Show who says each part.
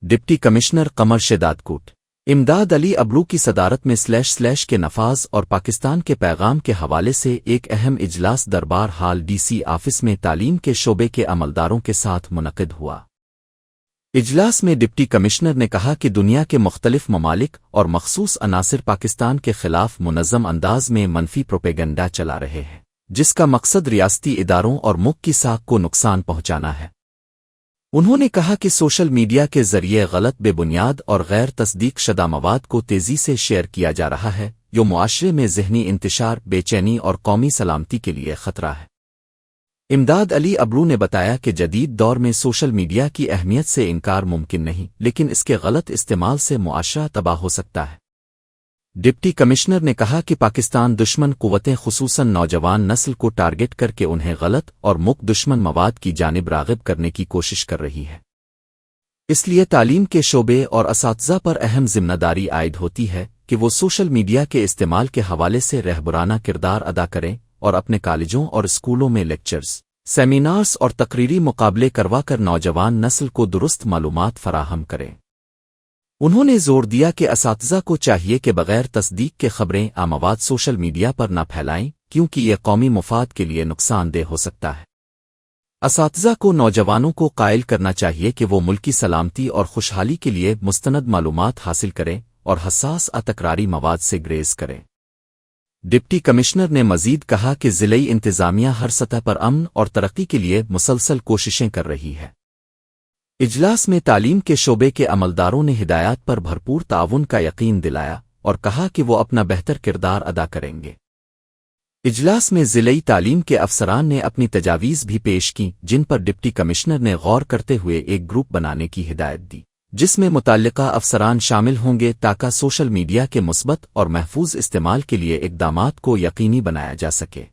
Speaker 1: Deputy commissioner Qamar شدادکوٹ امداد علی ابرو کی صدارت میں / کے نفاذ اور پاکستان کے پیغام کے حوالے سے ایک اہم اجلاس دربار ہال ڈی سی آفس میں تعلیم کے شعبے کے عملداروں کے ساتھ منعقد ہوا۔ اجلاس میں ڈپٹی کمشنر نے کہا کہ دنیا کے مختلف ممالک اور مخصوص عناصر پاکستان کے خلاف منظم انداز میں منفی پروپیگنڈا چلا رہے ہیں، جس کا مقصد ریاستی اداروں اور ملک کی ساکھ کو نقصان پہنچانا ہے۔ انہوں نے کہا کہ سوشل میڈیا کے ذریعے غلط، بے بنیاد اور غیر تصدیق شدہ مواد کو تیزی سے شیئر کیا جا رہا ہے، جو معاشرے میں ذہنی انتشار، بے چینی اور قومی سلامتی کے لیے خطرہ ہے۔ امداد علی ابرو نے بتایا کہ جدید دور میں سوشل میڈیا کی اہمیت سے انکار ممکن نہیں، لیکن اس کے غلط استعمال سے معاشرہ تباہ ہو سکتا ہے۔ ڈپٹی کمشنر نے کہا کہ پاکستان دشمن قوتیں خصوصاً نوجوان نسل کو ٹارگٹ کر کے انہیں غلط اور دشمن مواد کی جانب راغب کرنے کی کوشش کر رہی ہے۔ اس لیے تعلیم کے شعبے اور اساتذہ پر اہم ذمہ داری عائد ہوتی ہے کہ وہ سوشل میڈیا کے استعمال کے حوالے سے رہبرانہ کردار ادا کریں اور اپنے کالجوں اور اسکولوں میں لیکچرز، سیمینارز اور تقریری مقابلے کروا کر نوجوان نسل کو درست معلومات فراہم کریں۔ انہوں نے زور دیا کہ اساتذہ کو چاہیے کہ بغیر تصدیق کے خبریں مواد سوشل میڈیا پر نہ پھیلائیں، کیونکہ یہ قومی مفاد کے لیے نقصان دہ ہو سکتا ہے۔ اساتذہ کو نوجوانوں کو قائل کرنا چاہیے کہ وہ ملکی سلامتی اور خوشحالی کے لیے مستند معلومات حاصل کریں اور حساس تکراری مواد سے گریز کریں۔ ڈپٹی کمشنر نے مزید کہا کہ ضلعی انتظامیہ ہر سطح پر امن اور ترقی کے لیے مسلسل کوششیں کر رہی ہے۔ اجلاس میں تعلیم کے شعبے کے عملداروں نے ہدایات پر بھرپور تعاون کا یقین دلایا اور کہا کہ وہ اپنا بہتر کردار ادا کریں گے۔ اجلاس میں ضلعی تعلیم کے افسران نے اپنی تجاویز بھی پیش کیں، جن پر ڈپٹی کمشنر نے غور کرتے ہوئے ایک گروپ بنانے کی ہدایت دی، جس میں متعلقہ افسران شامل ہوں گے تاکہ سوشل میڈیا کے مثبت اور محفوظ استعمال کے لیے اقدامات کو یقینی بنایا جا سکے۔